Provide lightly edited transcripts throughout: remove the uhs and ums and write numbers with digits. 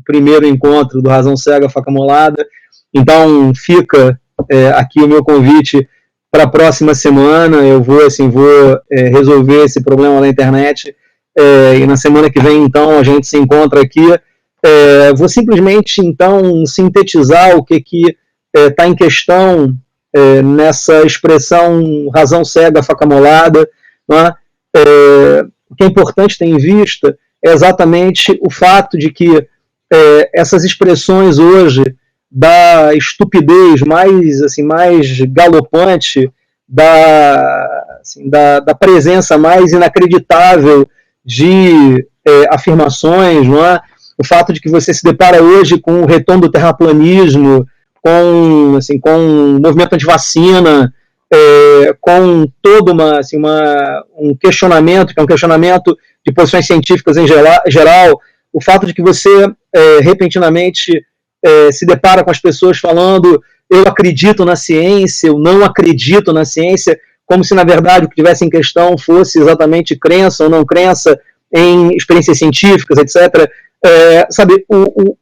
primeiro encontro do Razão Cega Faca Molada. Então fica aqui o meu convite para a próxima semana. Eu vou resolver esse problema na internet, e na semana que vem, então, a gente se encontra aqui. Vou simplesmente, então, sintetizar o que está em questão nessa expressão razão cega, faca molada. Né? O que é importante ter em vista é exatamente o fato de que essas expressões hoje da estupidez mais galopante, da presença mais inacreditável de afirmações, não é? O fato de que você se depara hoje com o retorno do terraplanismo, com o movimento antivacina, com todo um questionamento, que é um questionamento de posições científicas em geral, o fato de que você repentinamente se depara com as pessoas falando eu acredito na ciência, eu não acredito na ciência, como se na verdade o que tivesse em questão fosse exatamente crença ou não crença em experiências científicas, etc.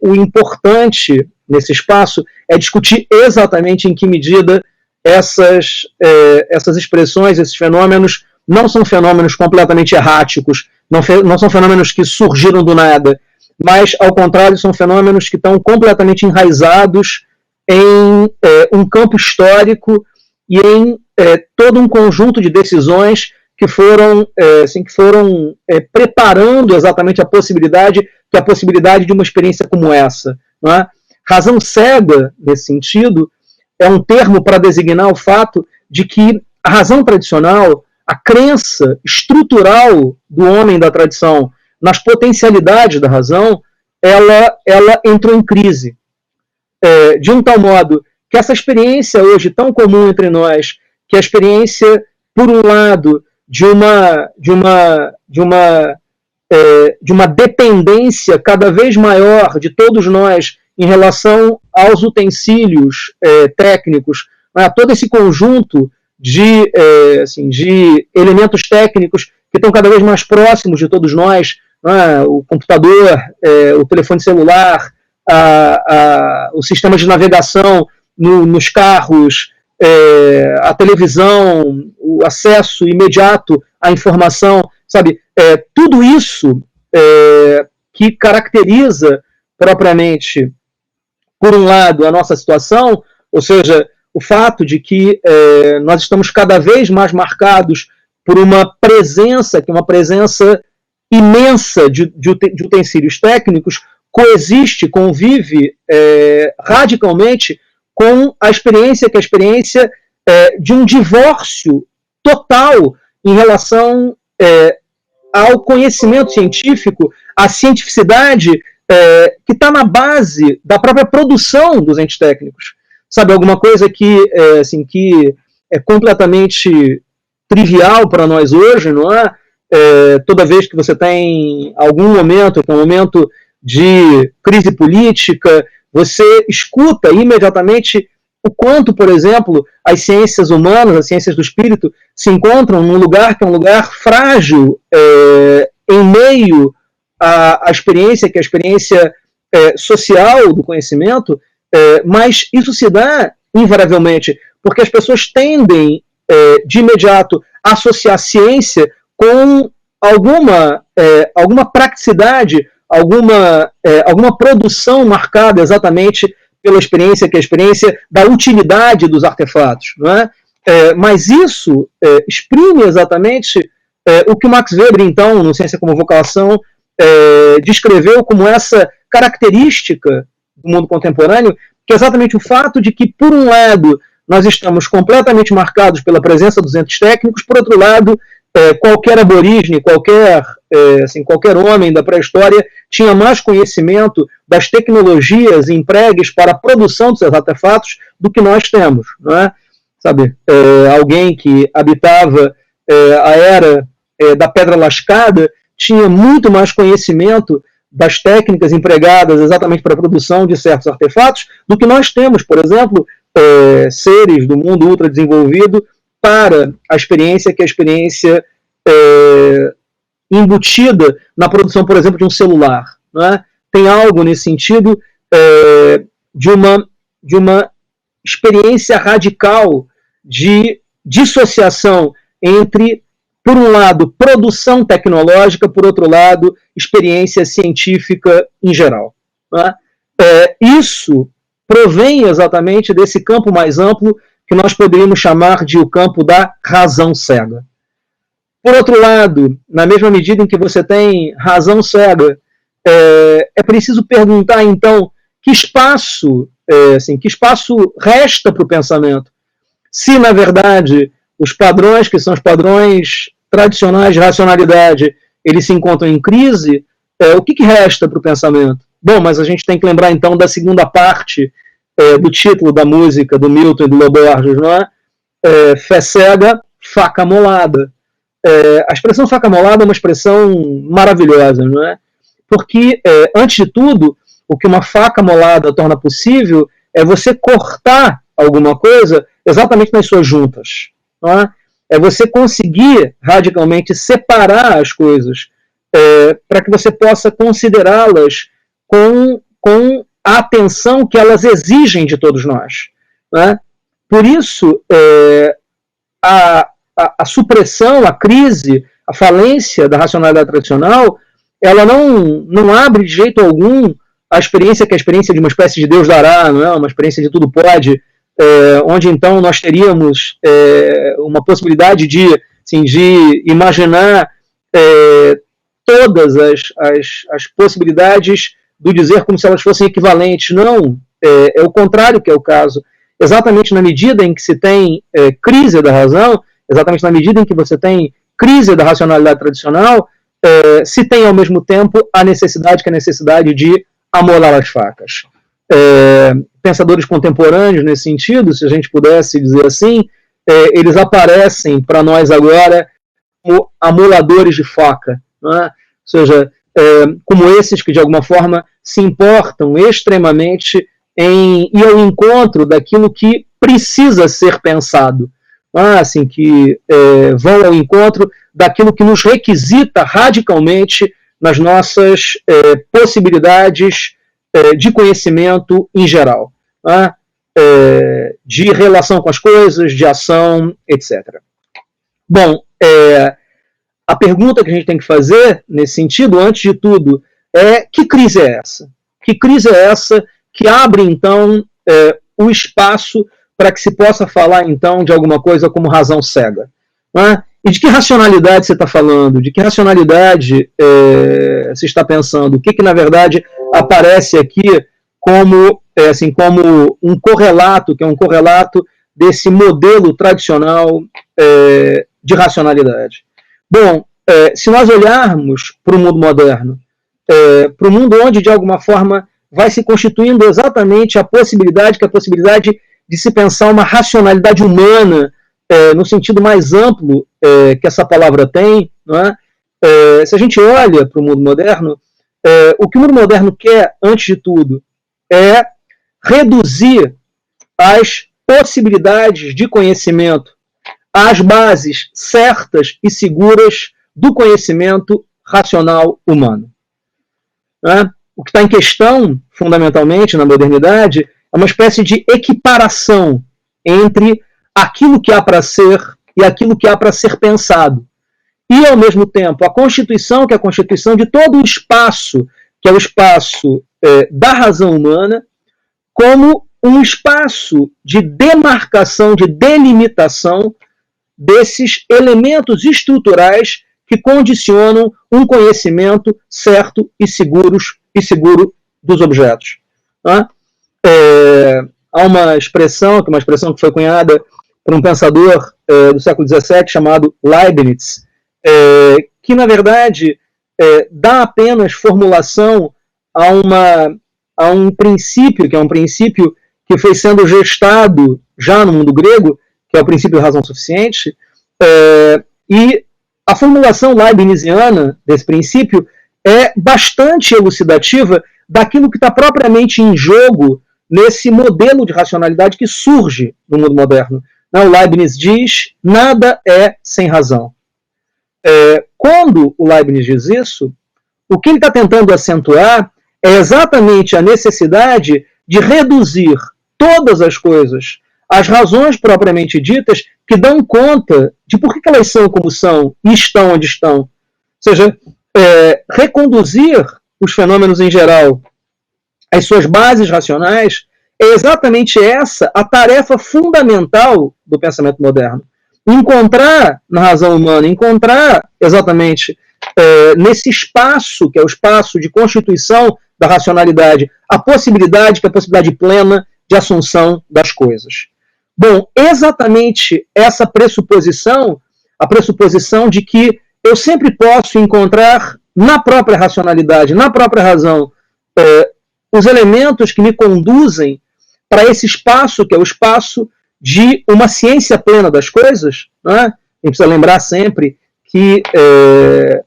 O importante nesse espaço é discutir exatamente em que medida essas expressões, esses fenômenos, não são fenômenos completamente erráticos, não são fenômenos que surgiram do nada, mas, ao contrário, são fenômenos que estão completamente enraizados em um campo histórico e em todo um conjunto de decisões que foram preparando exatamente a possibilidade de uma experiência como essa. Não é? Razão cega, nesse sentido, é um termo para designar o fato de que a razão tradicional, a crença estrutural do homem da tradição nas potencialidades da razão, ela entrou em crise. De um tal modo que essa experiência hoje tão comum entre nós, que é a experiência, por um lado, de uma dependência cada vez maior de todos nós em relação aos utensílios técnicos, a todo esse conjunto de elementos técnicos que estão cada vez mais próximos de todos nós, o computador, o telefone celular, o sistema de navegação nos carros, a televisão, o acesso imediato à informação, sabe? Tudo isso que caracteriza propriamente, por um lado, a nossa situação, ou seja, o fato de que nós estamos cada vez mais marcados por uma presença, que é uma presença imensa de utensílios técnicos, convive radicalmente com a experiência, que é a experiência de um divórcio total em relação ao conhecimento científico, à cientificidade que está na base da própria produção dos entes técnicos. Sabe, alguma coisa que é completamente trivial para nós hoje, não é? Toda vez que você tem algum momento, que é um momento de crise política, você escuta imediatamente o quanto, por exemplo, as ciências humanas, as ciências do espírito, se encontram num lugar que é um lugar frágil, em meio à experiência, que é a experiência social do conhecimento, mas isso se dá invariavelmente porque as pessoas tendem de imediato a associar a ciência com alguma praticidade, alguma produção marcada exatamente pela experiência, que é a experiência da utilidade dos artefatos. Não é? Mas isso exprime exatamente o que o Max Weber, então, no Ciência como Vocação, descreveu como essa característica do mundo contemporâneo, que é exatamente o fato de que, por um lado, nós estamos completamente marcados pela presença dos entes técnicos, por outro lado, qualquer aborígene, qualquer homem da pré-história tinha mais conhecimento das tecnologias empregues para a produção de seus artefatos do que nós temos. Não é? Sabe, alguém que habitava a era da pedra lascada tinha muito mais conhecimento das técnicas empregadas exatamente para a produção de certos artefatos do que nós temos, por exemplo, seres do mundo ultradesenvolvido para a experiência, que é a experiência embutida na produção, por exemplo, de um celular. Não é? tem algo nesse sentido de uma experiência radical de dissociação entre, por um lado, produção tecnológica, por outro lado, experiência científica em geral. Né? Isso provém exatamente desse campo mais amplo que nós poderíamos chamar de o campo da razão cega. Por outro lado, na mesma medida em que você tem razão cega, é preciso perguntar, então, que espaço resta para o pensamento? Se, na verdade, os padrões, que são os padrões tradicionais de racionalidade, eles se encontram em crise, o que resta para o pensamento? Bom, mas a gente tem que lembrar, então, da segunda parte do título da música do Milton e do Loborges, não é? Fé cega, faca molada. A expressão faca molada é uma expressão maravilhosa, não é? Porque, antes de tudo, o que uma faca molada torna possível é você cortar alguma coisa exatamente nas suas juntas. Não é? É você conseguir radicalmente separar as coisas para que você possa considerá-las com a atenção que elas exigem de todos nós. Não é? Por isso, a supressão, a crise, a falência da racionalidade tradicional, ela não abre de jeito algum a experiência que é a experiência de uma espécie de Deus dará, não é? Uma experiência de tudo pode, onde então nós teríamos uma possibilidade de imaginar todas as possibilidades do dizer como se elas fossem equivalentes. Não, é o contrário que é o caso. Exatamente na medida em que se tem crise da razão, exatamente na medida em que você tem crise da racionalidade tradicional, se tem ao mesmo tempo a necessidade de amolar as facas. Pensadores contemporâneos nesse sentido, se a gente pudesse dizer assim, eles aparecem para nós agora como amoladores de faca, não é? Ou seja, como esses que de alguma forma se importam extremamente em ir ao encontro daquilo que precisa ser pensado, assim, que vão ao encontro daquilo que nos requisita radicalmente nas nossas possibilidades de conhecimento em geral, de relação com as coisas, de ação, etc. Bom, a pergunta que a gente tem que fazer nesse sentido, antes de tudo, que crise é essa? Que crise é essa que abre, então, o espaço para que se possa falar, então, de alguma coisa como razão cega? E de que racionalidade você está falando? De que racionalidade se está pensando? O que na verdade, aparece aqui como um correlato, que é um correlato desse modelo tradicional de racionalidade? Bom, se nós olharmos para o mundo moderno, para o mundo onde, de alguma forma, vai se constituindo exatamente a possibilidade de se pensar uma racionalidade humana, no sentido mais amplo que essa palavra tem, não é? Se a gente olha para o mundo moderno, o que o mundo moderno quer, antes de tudo, é reduzir as possibilidades de conhecimento às bases certas e seguras do conhecimento racional humano. O que está em questão, fundamentalmente, na modernidade, é uma espécie de equiparação entre aquilo que há para ser e aquilo que há para ser pensado. E, ao mesmo tempo, a Constituição, que é a Constituição de todo o espaço, que é o espaço da razão humana, como um espaço de demarcação, de delimitação desses elementos estruturais que condicionam um conhecimento certo e seguro dos objetos. Há uma expressão que foi cunhada por um pensador do século XVII chamado Leibniz, que, na verdade, dá apenas formulação a um princípio, que é um princípio que foi sendo gestado já no mundo grego, que é o princípio da razão suficiente, e a formulação leibniziana desse princípio é bastante elucidativa daquilo que está propriamente em jogo nesse modelo de racionalidade que surge no mundo moderno. O Leibniz diz, nada é sem razão. Quando o Leibniz diz isso, o que ele está tentando acentuar é exatamente a necessidade de reduzir todas as coisas às razões propriamente ditas que dão conta de por que elas são como são e estão onde estão. Ou seja, reconduzir os fenômenos em geral às suas bases racionais é exatamente essa a tarefa fundamental do pensamento moderno. Encontrar na razão humana, encontrar exatamente nesse espaço, que é o espaço de constituição da racionalidade, a possibilidade, que é a possibilidade plena de assunção das coisas. Bom, exatamente essa pressuposição, a pressuposição de que eu sempre posso encontrar na própria racionalidade, na própria razão, os elementos que me conduzem para esse espaço, que é o espaço de uma ciência plena das coisas, né? A gente precisa lembrar sempre que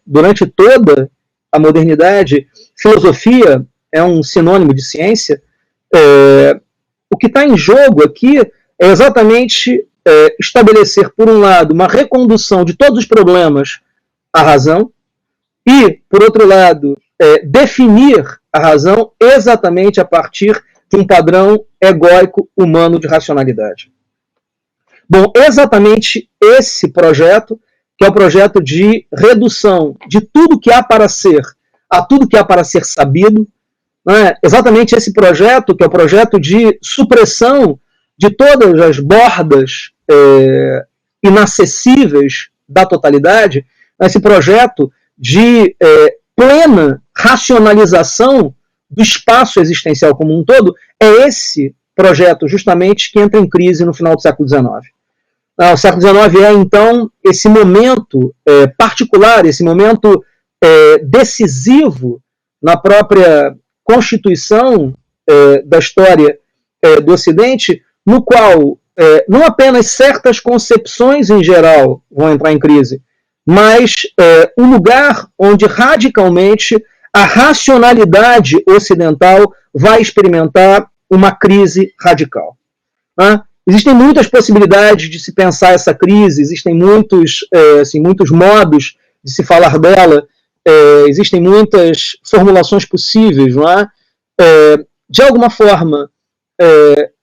durante toda a modernidade, filosofia é um sinônimo de ciência. O que está em jogo aqui é exatamente estabelecer, por um lado, uma recondução de todos os problemas à razão e, por outro lado, definir a razão exatamente a partir de um padrão egóico humano de racionalidade. Bom, exatamente esse projeto, que é o projeto de redução de tudo que há para ser a tudo que há para ser sabido, né? Exatamente esse projeto, que é o projeto de supressão de todas as bordas inacessíveis da totalidade, esse projeto de plena racionalização do espaço existencial como um todo, é esse projeto justamente que entra em crise no final do século XIX. O século XIX é, então, esse momento particular, esse momento decisivo na própria constituição da história do Ocidente, no qual não apenas certas concepções em geral vão entrar em crise, mas um lugar onde radicalmente a racionalidade ocidental vai experimentar uma crise radical. Existem muitas possibilidades de se pensar essa crise, existem muitos modos de se falar dela, existem muitas formulações possíveis, não é? De alguma forma,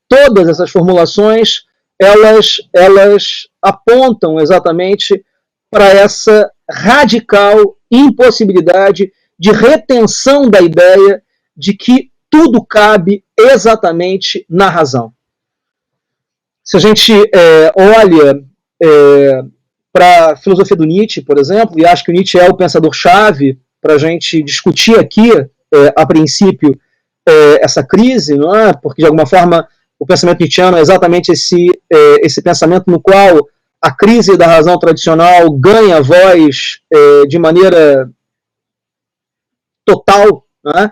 todas essas formulações elas apontam exatamente para essa radical impossibilidade de retenção da ideia de que tudo cabe exatamente na razão. Se a gente olha para a filosofia do Nietzsche, por exemplo, e acho que o Nietzsche é o pensador-chave para a gente discutir aqui, a princípio, essa crise, não é? Porque, de alguma forma, o pensamento nietzschiano é exatamente esse pensamento no qual a crise da razão tradicional ganha voz de maneira total. Não é?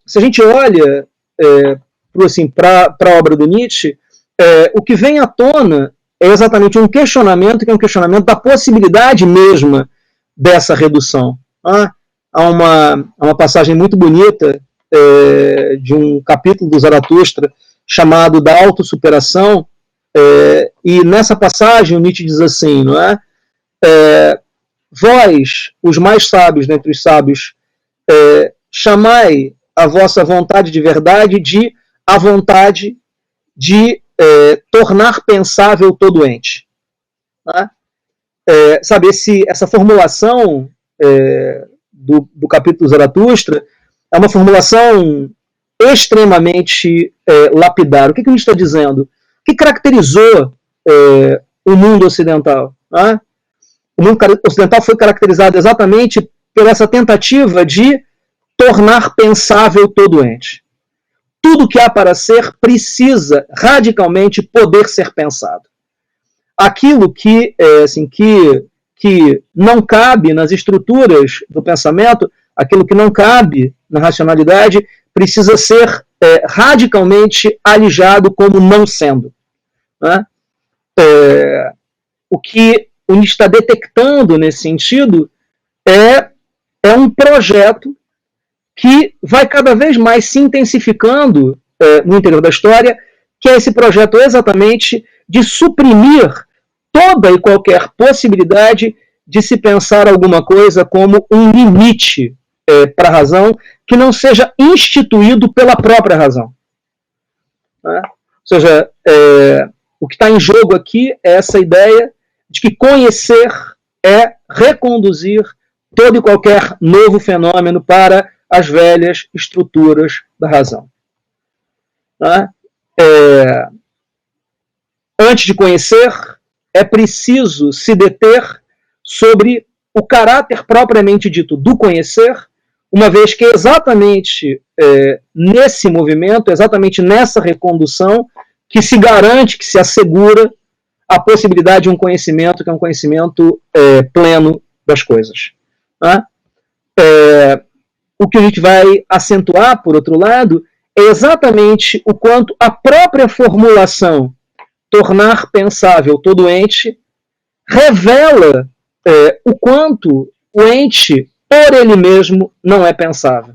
Se a gente olha para a obra do Nietzsche, o que vem à tona é exatamente um questionamento, que é um questionamento da possibilidade mesma dessa redução. Há uma passagem muito bonita de um capítulo do Zaratustra chamado da autossuperação, e nessa passagem o Nietzsche diz assim, não é? Vós, os mais sábios dentre os sábios, chamai a vossa vontade de verdade de a vontade de tornar pensável todo ente. Né? Sabe, essa formulação do capítulo Zaratustra é uma formulação extremamente lapidar. O que o Nietzsche está dizendo? O que caracterizou o mundo ocidental? Né? O mundo ocidental foi caracterizado exatamente por essa tentativa de tornar pensável todo ente. Tudo que há para ser precisa radicalmente poder ser pensado. Aquilo que não cabe nas estruturas do pensamento, aquilo que não cabe na racionalidade, precisa ser radicalmente alijado como não sendo. Né? O que o Nietzsche está detectando nesse sentido é um projeto que vai cada vez mais se intensificando no interior da história, que é esse projeto exatamente de suprimir toda e qualquer possibilidade de se pensar alguma coisa como um limite para a razão que não seja instituído pela própria razão. Né? Ou seja, o que está em jogo aqui é essa ideia de que conhecer é reconduzir todo e qualquer novo fenômeno para as velhas estruturas da razão. Né? Antes de conhecer, é preciso se deter sobre o caráter propriamente dito do conhecer, uma vez que exatamente nesse movimento, exatamente nessa recondução, que se garante, que se assegura a possibilidade de um conhecimento que é um conhecimento pleno das coisas. Né? O que a gente vai acentuar, por outro lado, é exatamente o quanto a própria formulação tornar pensável todo ente revela o quanto o ente, por ele mesmo, não é pensável.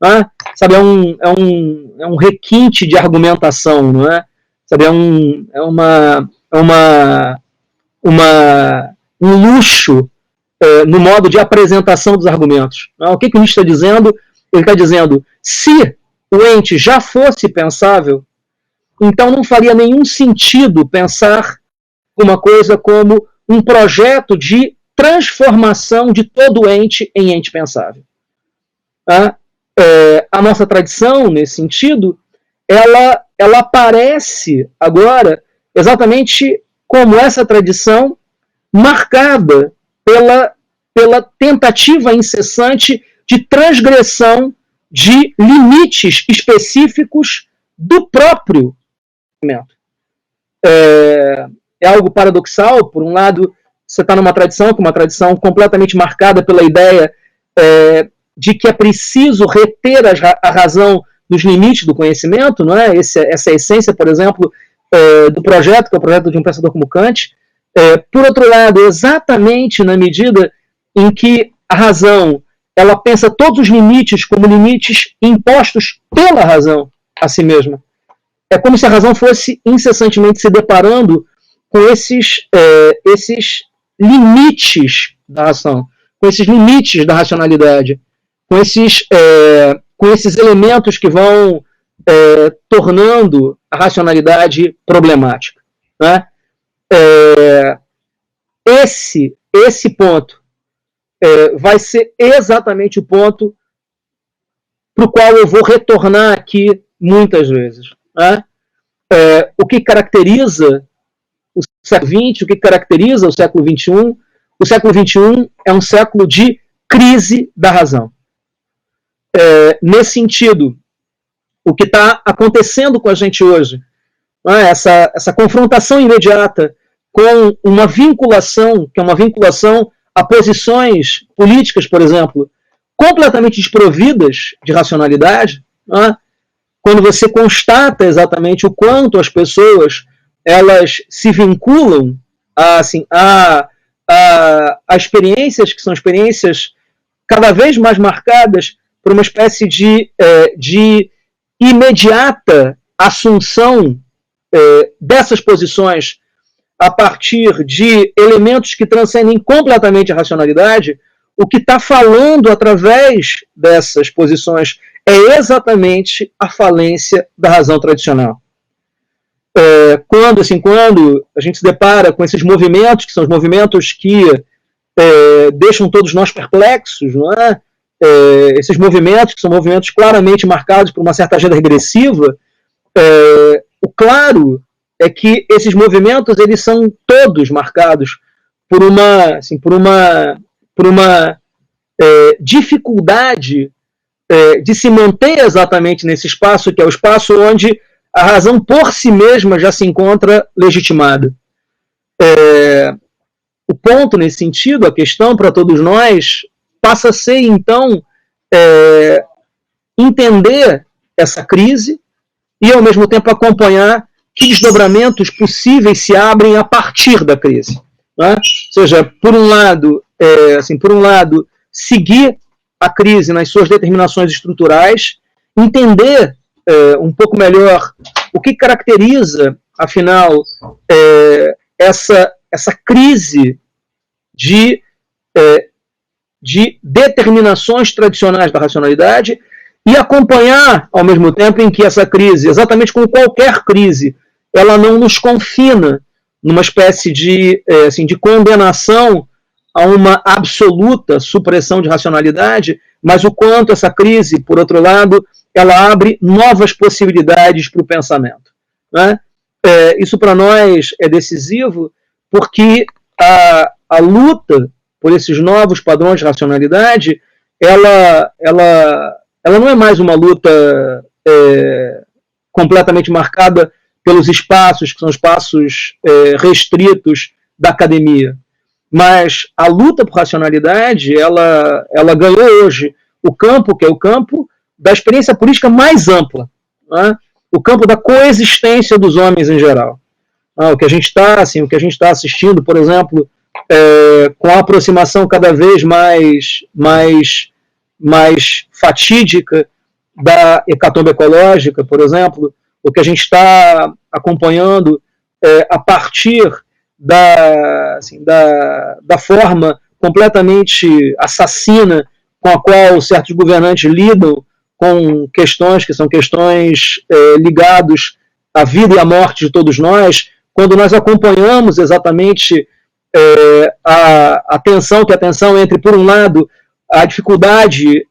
Né? Sabe, é um requinte de argumentação, não é? Sabe, um luxo no modo de apresentação dos argumentos. Né? O que o Nietzsche está dizendo? Ele está dizendo, se o ente já fosse pensável, então não faria nenhum sentido pensar uma coisa como um projeto de transformação de todo ente em ente pensável. A nossa tradição, nesse sentido, ela aparece agora exatamente como essa tradição marcada pela tentativa incessante de transgressão de limites específicos do próprio movimento. É algo paradoxal. Por um lado, você está numa tradição, que é uma tradição completamente marcada pela ideia de que é preciso reter a razão nos limites do conhecimento, não é? Essa é a essência, por exemplo, do projeto, que é o projeto de um pensador como Kant. Por outro lado, exatamente na medida em que a razão ela pensa todos os limites como limites impostos pela razão a si mesma. É como se a razão fosse incessantemente se deparando com esses limites da razão, com esses limites da racionalidade, com esses elementos que vão tornando a racionalidade problemática. Né? Esse ponto vai ser exatamente o ponto para o qual eu vou retornar aqui muitas vezes. Né? O que caracteriza o século XX, o que caracteriza o século XXI? O século XXI é um século de crise da razão. Nesse sentido, o que está acontecendo com a gente hoje, né, essa confrontação imediata com uma vinculação, que é uma vinculação a posições políticas, por exemplo, completamente desprovidas de racionalidade, né, quando você constata exatamente o quanto as pessoas elas se vinculam a experiências que são experiências cada vez mais marcadas por uma espécie de imediata assunção dessas posições a partir de elementos que transcendem completamente a racionalidade. O que está falando através dessas posições é exatamente a falência da razão tradicional. Quando a gente se depara com esses movimentos, que são os movimentos que deixam todos nós perplexos, não é? Esses movimentos, que são movimentos claramente marcados por uma certa agenda regressiva, o claro é que esses movimentos eles são todos marcados por uma dificuldade de se manter exatamente nesse espaço, que é o espaço onde a razão por si mesma já se encontra legitimada. O ponto nesse sentido, a questão para todos nós, passa a ser, então, entender essa crise e, ao mesmo tempo, acompanhar que desdobramentos possíveis se abrem a partir da crise. Né? Ou seja, por um lado, seguir a crise nas suas determinações estruturais, entender um pouco melhor o que caracteriza, afinal, essa crise de de determinações tradicionais da racionalidade e acompanhar, ao mesmo tempo em que essa crise, exatamente como qualquer crise, ela não nos confina numa espécie de, assim, de condenação a uma absoluta supressão de racionalidade, mas o quanto essa crise, por outro lado, ela abre novas possibilidades para o pensamento. Né? Isso para nós é decisivo, porque a luta por esses novos padrões de racionalidade, ela não é mais uma luta completamente marcada pelos espaços, que são espaços restritos da academia. Mas a luta por racionalidade, ela ganhou hoje o campo, que é o campo da experiência política mais ampla, né? O campo da coexistência dos homens em geral. O que a gente está assistindo, por exemplo, com a aproximação cada vez mais fatídica da hecatombe ecológica, por exemplo, o que a gente está acompanhando a partir da forma completamente assassina com a qual certos governantes lidam com questões que são questões ligadas à vida e à morte de todos nós, quando nós acompanhamos exatamente a tensão entre, por um lado, a dificuldade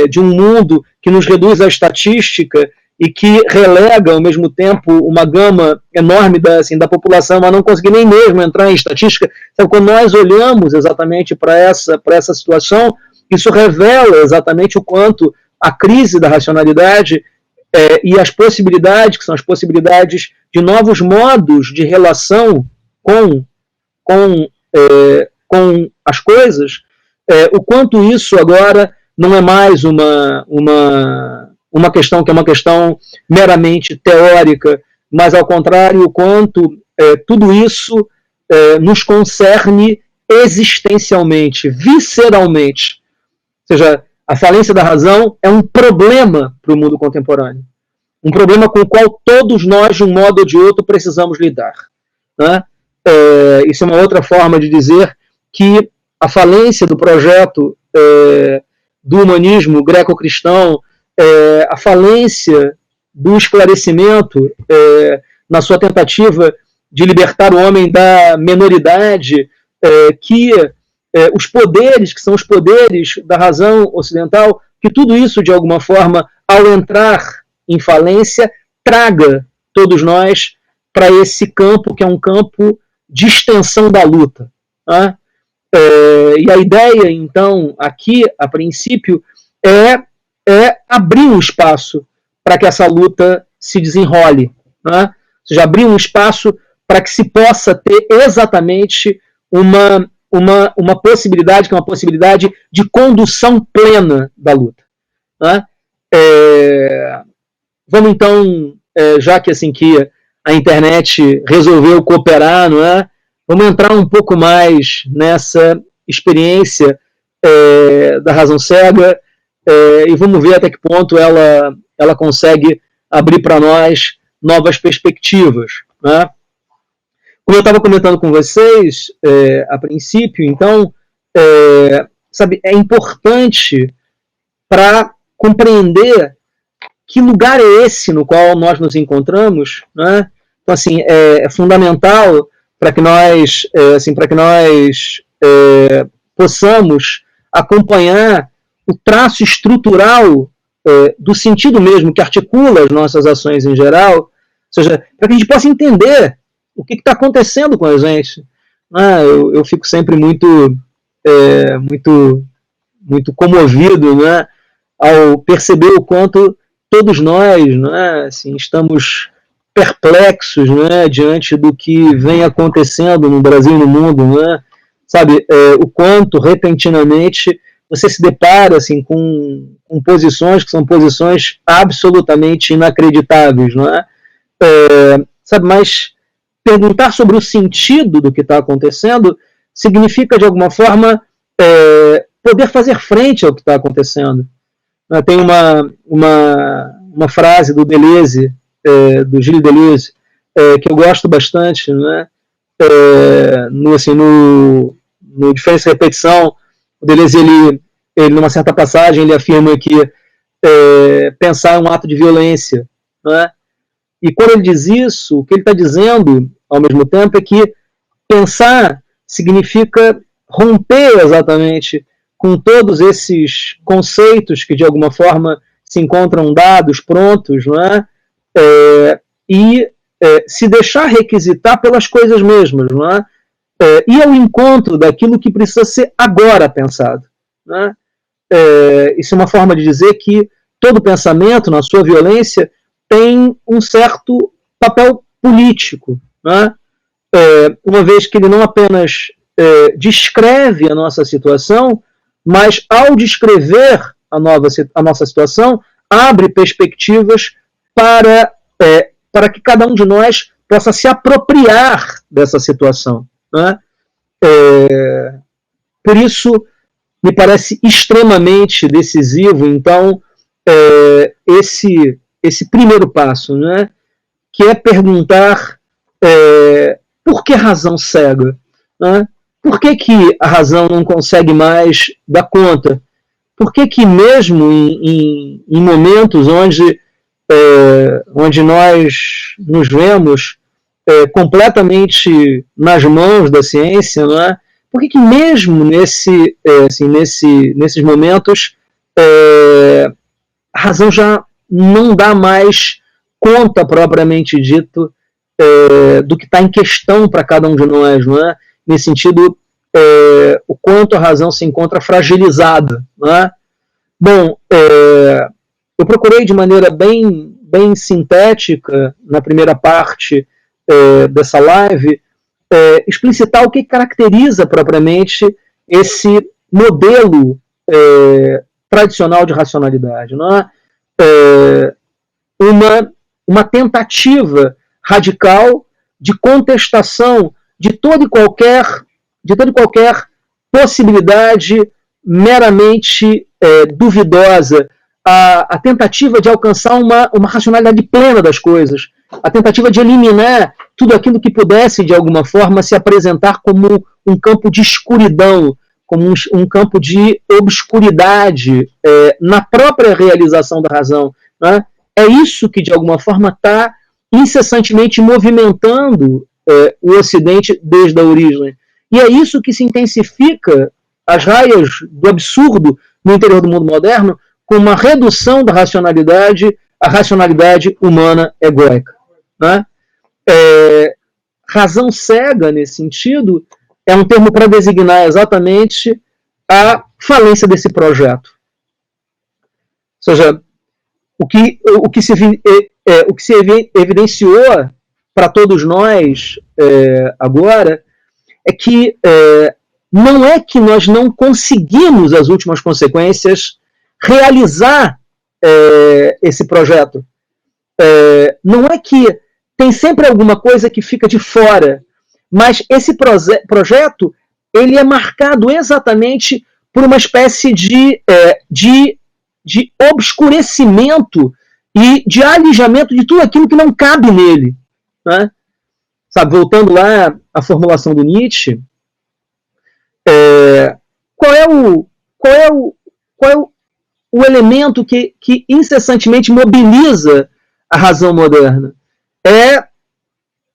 de um mundo que nos reduz à estatística e que relega, ao mesmo tempo, uma gama enorme da população a não conseguir nem mesmo entrar em estatística. Então, quando nós olhamos exatamente para essa situação, isso revela exatamente o quanto a crise da racionalidade e as possibilidades, que são as possibilidades de novos modos de relação com as coisas, o quanto isso agora não é mais uma questão que é uma questão meramente teórica, mas, ao contrário, o quanto tudo isso nos concerne existencialmente, visceralmente. Ou seja, a falência da razão é um problema para o mundo contemporâneo. Um problema com o qual todos nós, de um modo ou de outro, precisamos lidar. Né? Isso é uma outra forma de dizer que a falência do projeto do humanismo greco-cristão, a falência do esclarecimento na sua tentativa de libertar o homem da menoridade, que os poderes, que são os poderes da razão ocidental, que tudo isso, de alguma forma, ao entrar em falência, traga todos nós para esse campo, que é um campo de extensão da luta. Né? E a ideia, então, aqui, a princípio, é abrir um espaço para que essa luta se desenrole. Né? Ou seja, abrir um espaço para que se possa ter exatamente uma possibilidade, que é uma possibilidade de condução plena da luta. Né? Vamos então, já que assim que a internet resolveu cooperar, não é? Vamos entrar um pouco mais nessa experiência da razão cega e vamos ver até que ponto ela consegue abrir para nós novas perspectivas. Né? Como eu estava comentando com vocês a princípio, então, é importante para compreender que lugar é esse no qual nós nos encontramos. Né? Então, assim, é fundamental para que nós, possamos acompanhar o traço estrutural do sentido mesmo que articula as nossas ações em geral, ou seja, para que a gente possa entender o que está acontecendo com a gente. Eu fico sempre muito comovido, né, ao perceber o quanto todos nós, né, assim, estamos perplexos, né, diante do que vem acontecendo no Brasil e no mundo. Né? Sabe, o quanto repentinamente você se depara assim, com posições que são posições absolutamente inacreditáveis. Não é? Sabe, mas perguntar sobre o sentido do que está acontecendo significa, de alguma forma, poder fazer frente ao que está acontecendo. Tem uma frase do Deleuze, do Gilles Deleuze, que eu gosto bastante, né? No Diferença e Repetição, O Deleuze, ele, numa certa passagem, ele afirma que pensar é um ato de violência, né? E quando ele diz isso, o que ele está dizendo, ao mesmo tempo, é que pensar significa romper exatamente com todos esses conceitos que, de alguma forma, se encontram dados, prontos, não é? E se deixar requisitar pelas coisas mesmas, não é? Ir ao encontro daquilo que precisa ser agora pensado, não é? Isso é uma forma de dizer que todo pensamento, na sua violência, tem um certo papel político, né? Uma vez que ele não apenas descreve a nossa situação, mas ao descrever a nossa situação, abre perspectivas para que cada um de nós possa se apropriar dessa situação, né? Por isso, me parece extremamente decisivo, então, esse primeiro passo, né, que é perguntar por que razão cega? Né? Por que a razão não consegue mais dar conta? Por que mesmo em momentos onde nós nos vemos completamente nas mãos da ciência, não é? Por que mesmo nesses momentos a razão já não dá mais conta propriamente dito do que está em questão para cada um de nós, não é? Nesse sentido, o quanto a razão se encontra fragilizada, não é? Bom, eu procurei de maneira bem sintética, na primeira parte dessa live, explicitar o que caracteriza propriamente esse modelo tradicional de racionalidade, não é? Uma tentativa radical de contestação de toda e qualquer possibilidade meramente duvidosa, a tentativa de alcançar uma racionalidade plena das coisas, a tentativa de eliminar tudo aquilo que pudesse, de alguma forma, se apresentar como um campo de escuridão, como um campo de obscuridade na própria realização da razão, né? É isso que, de alguma forma, está incessantemente movimentando o Ocidente desde a origem. E é isso que se intensifica as raias do absurdo no interior do mundo moderno, com uma redução da racionalidade à racionalidade humana egóica, né? Razão cega, nesse sentido, é um termo para designar exatamente a falência desse projeto. Ou seja, o que se evidenciou para todos nós agora é que não é que nós não conseguimos, as últimas consequências, realizar esse projeto. Não é que tem sempre alguma coisa que fica de fora, mas esse projeto ele é marcado exatamente por uma espécie de obscurecimento e de alijamento de tudo aquilo que não cabe nele, né? Sabe, voltando lá à formulação do Nietzsche, qual é o elemento que incessantemente mobiliza a razão moderna? É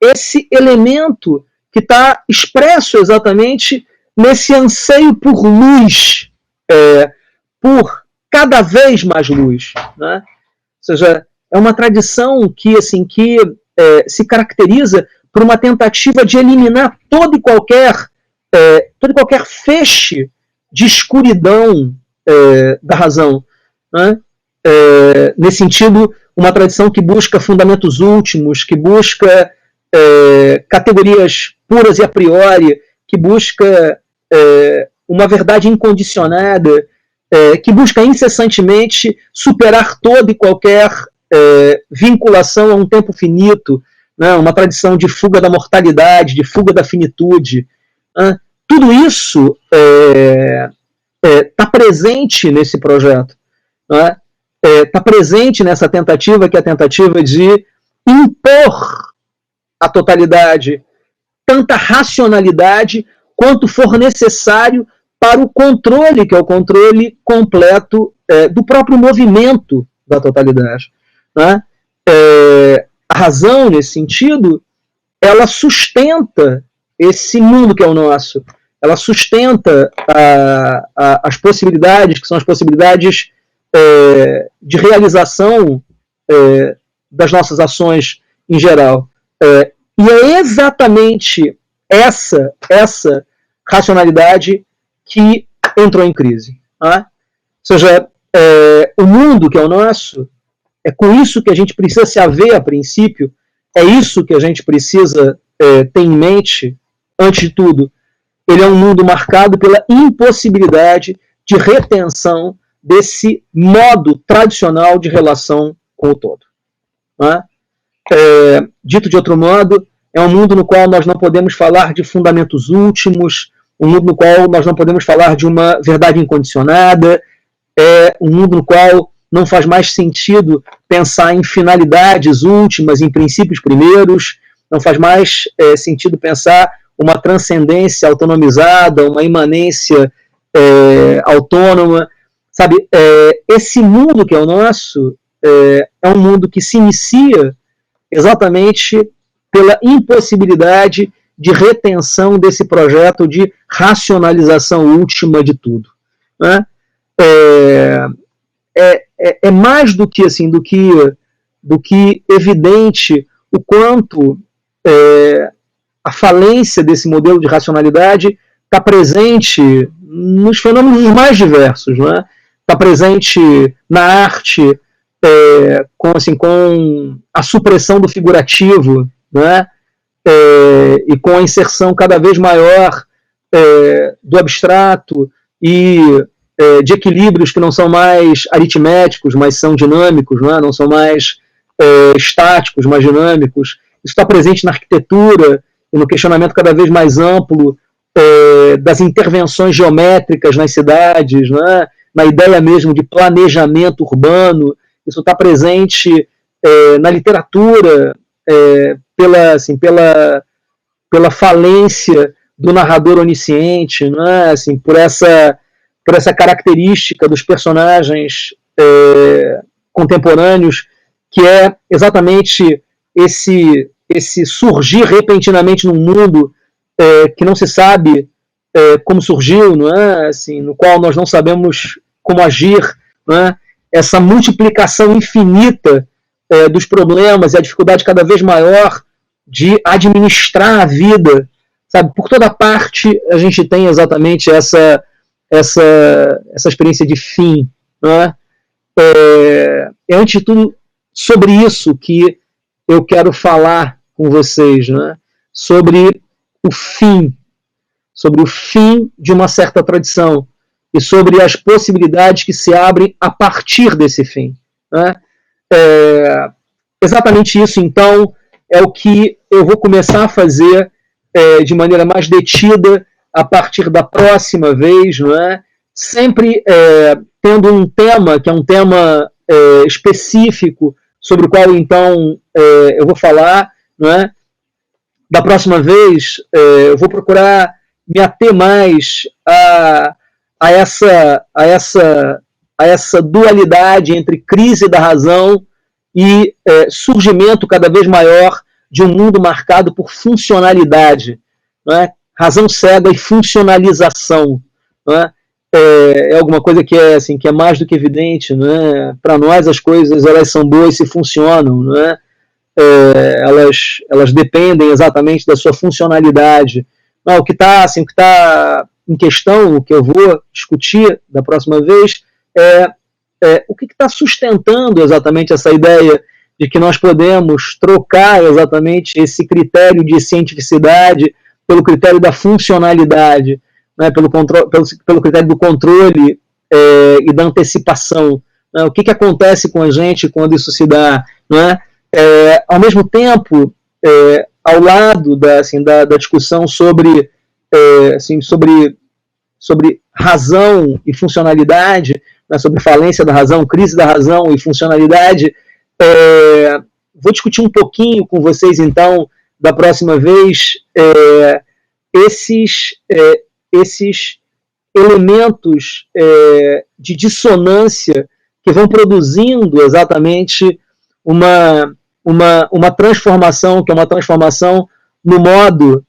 esse elemento que está expresso exatamente nesse anseio por luz, por cada vez mais luz, né? Ou seja, é uma tradição que se caracteriza por uma tentativa de eliminar todo e qualquer feixe de escuridão da razão, né? Nesse sentido, uma tradição que busca fundamentos últimos, que busca categorias puras e a priori, que busca uma verdade incondicionada, que busca incessantemente superar toda e qualquer vinculação a um tempo finito, né? Uma tradição de fuga da mortalidade, de fuga da finitude. Né? Tudo isso está presente nesse projeto. Né? Está presente nessa tentativa, que é a tentativa de impor à totalidade tanta racionalidade quanto for necessário para o controle, que é o controle completo do próprio movimento da totalidade. Né? A razão, nesse sentido, ela sustenta esse mundo que é o nosso. Ela sustenta as possibilidades, que são as possibilidades de realização das nossas ações em geral. E é exatamente essa racionalidade que entrou em crise. Né? Ou seja, o mundo que é o nosso, é com isso que a gente precisa se haver a princípio, é isso que a gente precisa ter em mente, antes de tudo. Ele é um mundo marcado pela impossibilidade de retenção desse modo tradicional de relação com o todo. Né? Dito de outro modo, é um mundo no qual nós não podemos falar de fundamentos últimos, um mundo no qual nós não podemos falar de uma verdade incondicionada, um mundo no qual não faz mais sentido pensar em finalidades últimas, em princípios primeiros, não faz mais sentido pensar uma transcendência autonomizada, uma imanência autônoma. Sabe, esse mundo que é o nosso é um mundo que se inicia exatamente pela impossibilidade de retenção desse projeto de racionalização última de tudo. Né? É mais do que assim, do que evidente o quanto a falência desse modelo de racionalidade está presente nos fenômenos mais diversos. Né? Está presente na arte, com a supressão do figurativo, né? E com a inserção cada vez maior do abstrato e de equilíbrios que não são mais aritméticos, mas são dinâmicos, não são mais estáticos, mas dinâmicos. Isso está presente na arquitetura e no questionamento cada vez mais amplo das intervenções geométricas nas cidades, na ideia mesmo de planejamento urbano. Isso está presente na literatura, pela falência do narrador onisciente, assim, por essa característica dos personagens contemporâneos, que é exatamente esse surgir repentinamente num mundo que não se sabe como surgiu, assim, no qual nós não sabemos como agir, essa multiplicação infinita dos problemas e a dificuldade cada vez maior de administrar a vida, sabe? Por toda parte a gente tem exatamente essa experiência de fim. É antes de tudo sobre isso que eu quero falar com vocês, sobre o fim de uma certa tradição e sobre as possibilidades que se abrem a partir desse fim. Exatamente isso, então, é o que eu vou começar a fazer de maneira mais detida a partir da próxima vez, sempre tendo um tema, que é um tema específico, sobre o qual, então, eu vou falar. Da próxima vez, eu vou procurar me ater mais a essa dualidade entre crise da razão e surgimento cada vez maior de um mundo marcado por funcionalidade, razão cega e funcionalização. É alguma coisa que é mais do que evidente. Para nós as coisas elas são boas se funcionam, elas dependem exatamente da sua funcionalidade. O que está em questão, o que eu vou discutir da próxima vez, o que está sustentando exatamente essa ideia de que nós podemos trocar exatamente esse critério de cientificidade pelo critério da funcionalidade, pelo critério do controle e da antecipação. O que acontece com a gente quando isso se dá? Ao mesmo tempo, ao lado da discussão sobre razão e funcionalidade, sobre falência da razão, crise da razão e funcionalidade, vou discutir um pouquinho com vocês, então, da próxima vez, esses elementos de dissonância que vão produzindo exatamente uma transformação, que é uma transformação no modo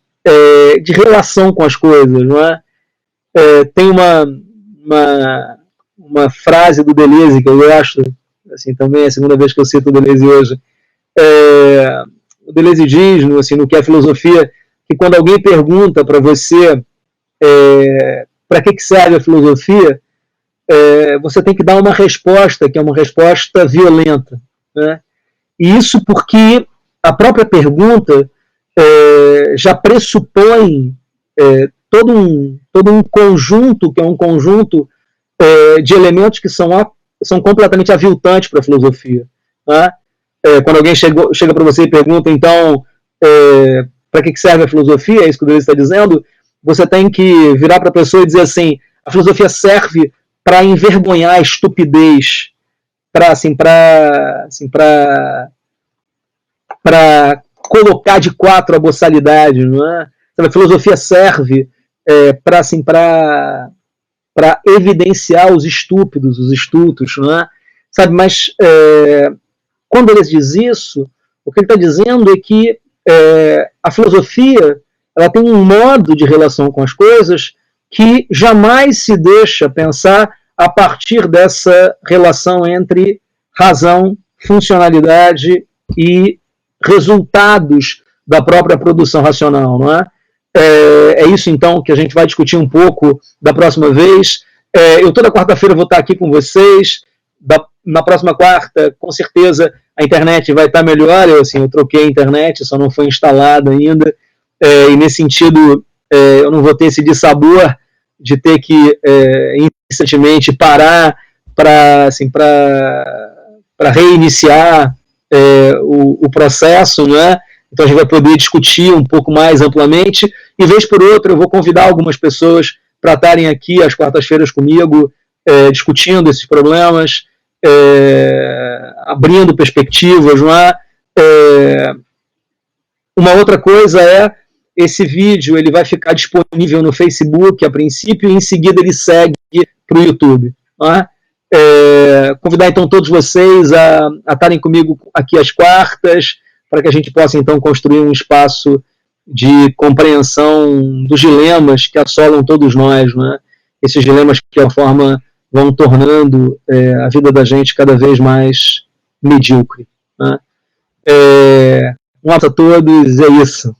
de relação com as coisas, não é? Tem uma frase do Deleuze que eu gosto, assim, também é a segunda vez que eu cito o Deleuze hoje. O Deleuze diz, assim, no que é filosofia, que quando alguém pergunta para você para que serve a filosofia, você tem que dar uma resposta, que é uma resposta violenta, né? E isso porque a própria pergunta já pressupõe todo um conjunto, que é um conjunto de elementos que são completamente aviltantes para a filosofia, né? Quando alguém chega para você e pergunta, então, para que serve a filosofia, é isso que o Deleuze está dizendo, você tem que virar para a pessoa e dizer assim, a filosofia serve para envergonhar a estupidez, para colocar de quatro a boçalidade, não é? A filosofia serve para evidenciar os estúpidos, os estultos, não é? Sabe? Mas quando ele diz isso, o que ele está dizendo é que a filosofia ela tem um modo de relação com as coisas que jamais se deixa pensar a partir dessa relação entre razão, funcionalidade e resultados da própria produção racional, não é? É isso, então, que a gente vai discutir um pouco da próxima vez. Eu toda quarta-feira vou estar aqui com vocês. Na próxima quarta, com certeza, a internet vai estar melhor. Eu troquei a internet, só não foi instalada ainda. E nesse sentido, eu não vou ter esse dissabor de ter que incessantemente parar para reiniciar o processo, né? Então a gente vai poder discutir um pouco mais amplamente, e vez por outra eu vou convidar algumas pessoas para estarem aqui às quartas-feiras comigo, discutindo esses problemas, abrindo perspectivas, não é? Uma outra coisa esse vídeo ele vai ficar disponível no Facebook a princípio, e em seguida ele segue para o YouTube, não é? Convidar então todos vocês a estarem comigo aqui às quartas, para que a gente possa então construir um espaço de compreensão dos dilemas que assolam todos nós, né? Esses dilemas que de alguma forma vão tornando a vida da gente cada vez mais medíocre, né? Um abraço a todos, é isso.